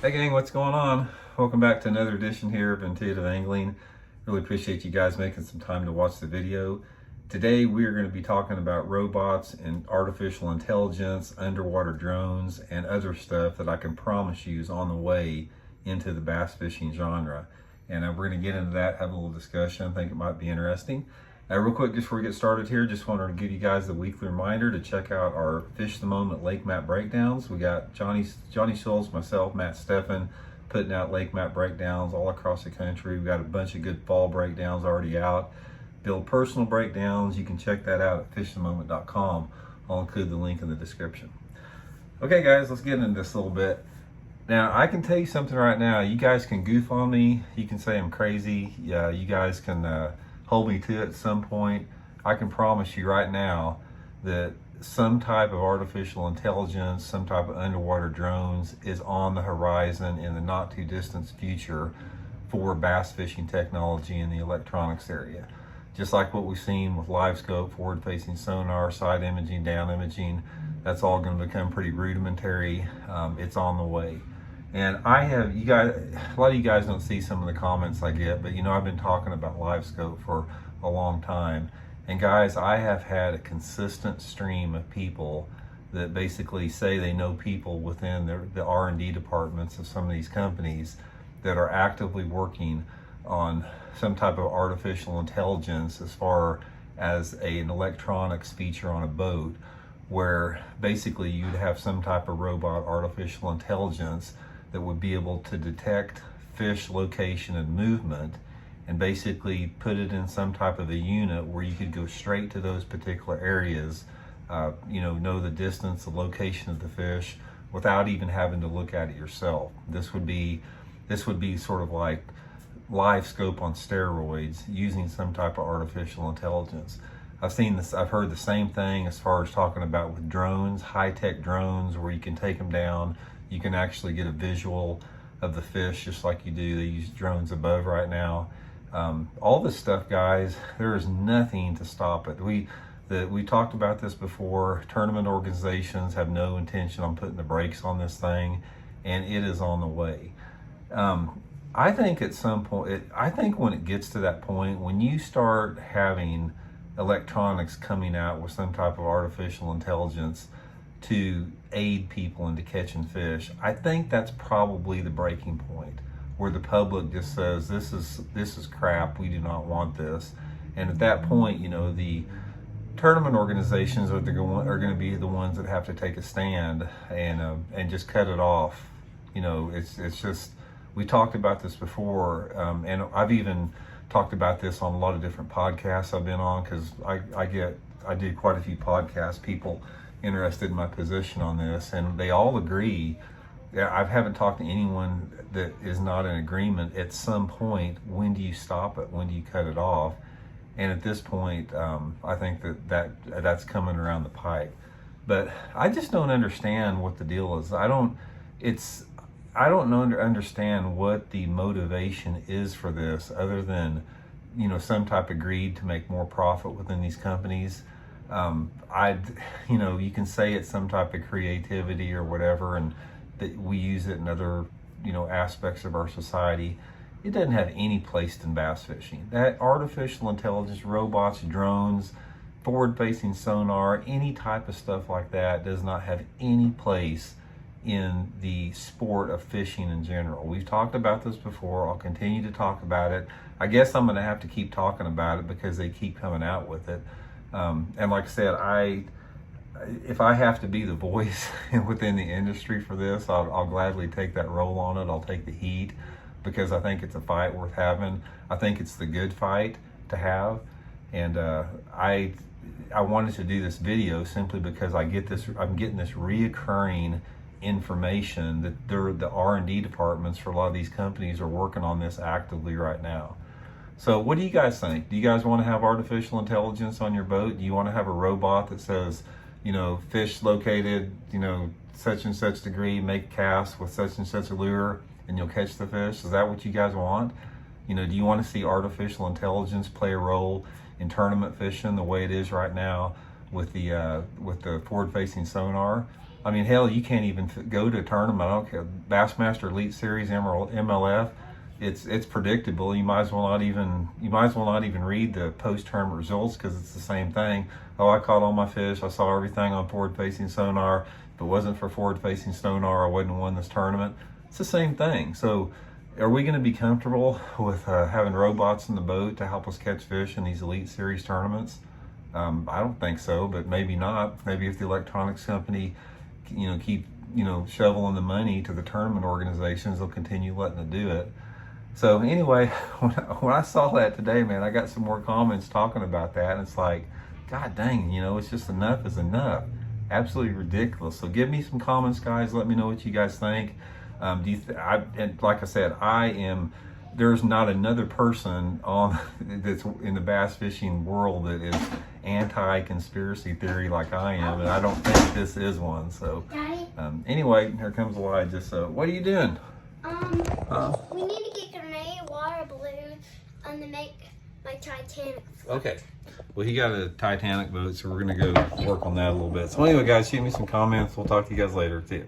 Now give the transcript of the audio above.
Hey gang, what's going on? Welcome back to another edition here of Intuitive Angling. Really appreciate you guys making some time to watch the video. Today we are going to be talking about robots and artificial intelligence, underwater drones, and other stuff that I can promise you is on the way into the bass fishing genre. And we're going to get into that, have a little discussion. I think it might be interesting. Real quick, just before we get started here, just wanted to give you guys the weekly reminder to check out our Fish the Moment Lake Map breakdowns. We got Johnny Schultz, myself, Matt Steffen, putting out lake map breakdowns all across the country. We've got a bunch of good fall breakdowns already out. Build personal breakdowns. You can check that out at fishthemoment.com. I'll include the link in the description. Okay, guys, let's get into this a little bit. Now, I can tell you something right now. You guys can goof on me. You can say I'm crazy. Yeah, you guys can hold me to it at some point. I can promise you right now that some type of artificial intelligence, some type of underwater drones is on the horizon in the not too distant future for bass fishing technology in the electronics area. Just like what we've seen with live scope, forward facing sonar, side imaging, down imaging, that's all going to become pretty rudimentary. It's on the way. And I have, you guys, a lot of you guys don't see some of the comments I get, but I've been talking about live scope for a long time. And guys, I have had a consistent stream of people that basically say they know people within the R&D departments of some of these companies that are actively working on some type of artificial intelligence as far as an electronics feature on a boat, where basically you'd have some type of robot artificial intelligence that would be able to detect fish location and movement and basically put it in some type of a unit where you could go straight to those particular areas, know the distance, the location of the fish without even having to look at it yourself. This would be sort of like live scope on steroids using some type of artificial intelligence. I've heard the same thing as far as talking about with drones, high-tech drones where you can take them down. You can actually get a visual of the fish just like you do. They use drones above right now. All this stuff, guys, there is nothing to stop it. We talked about this before. Tournament organizations have no intention on putting the brakes on this thing, and it is on the way. I think at some point, I think when it gets to that point, when you start having electronics coming out with some type of artificial intelligence to aid people into catching fish, I think that's probably the breaking point where the public just says, this is crap, we do not want this. And at that point, the tournament organizations are going to be the ones that have to take a stand and just cut it off. It's just, we talked about this before, and I've even talked about this on a lot of different podcasts I've been on, because I do quite a few podcasts, people interested in my position on this, and they all agree. I haven't talked to anyone that is not in agreement. At some point, when do you stop it? When do you cut it off? And at this point, I think that's coming around the pipe. But I just don't understand what the deal is. I don't understand what the motivation is for this, other than some type of greed to make more profit within these companies. You can say it's some type of creativity or whatever, and that we use it in other aspects of our society. It doesn't have any place in bass fishing. That artificial intelligence, robots, drones, forward-facing sonar, any type of stuff like that does not have any place in the sport of fishing in general. We've talked about this before. I'll continue to talk about it. I guess I'm going to have to keep talking about it because they keep coming out with it. And like I said, if I have to be the voice within the industry for this, I'll gladly take that role on it. I'll take the heat because I think it's a fight worth having. I think it's the good fight to have. And I wanted to do this video simply because I'm getting this reoccurring information that the R&D departments for a lot of these companies are working on this actively right now. So what do you guys think? Do you guys want to have artificial intelligence on your boat? Do you want to have a robot that says, fish located, such and such degree, make cast with such and such a lure, and you'll catch the fish? Is that what you guys want? Do you want to see artificial intelligence play a role in tournament fishing the way it is right now with the forward-facing sonar? I mean, hell, you can't even go to a tournament. I don't care. Bassmaster Elite Series, Emerald, MLF. It's predictable. You might as well not even read the post-tournament results, because it's the same thing. Oh, I caught all my fish. I saw everything on forward-facing sonar. If it wasn't for forward-facing sonar, I wouldn't have won this tournament. It's the same thing. So, are we going to be comfortable with having robots in the boat to help us catch fish in these Elite Series tournaments? I don't think so, but maybe not. Maybe if the electronics company, keep shoveling the money to the tournament organizations, they'll continue letting it do it. So anyway, when I saw that today, man, I got some more comments talking about that, and it's like, God dang, it's just enough is enough. Absolutely ridiculous. So give me some comments, guys. Let me know what you guys think. And like I said, there's not another person that's in the bass fishing world that is anti-conspiracy theory like I am, and I don't think this is one. So anyway, here comes Elijah. So what are you doing? We need to get grenade water balloon to make my Titanic. Okay. Well, he got a Titanic boat, so we're gonna go work on that a little bit. So anyway, guys, shoot me some comments. We'll talk to you guys later. See ya.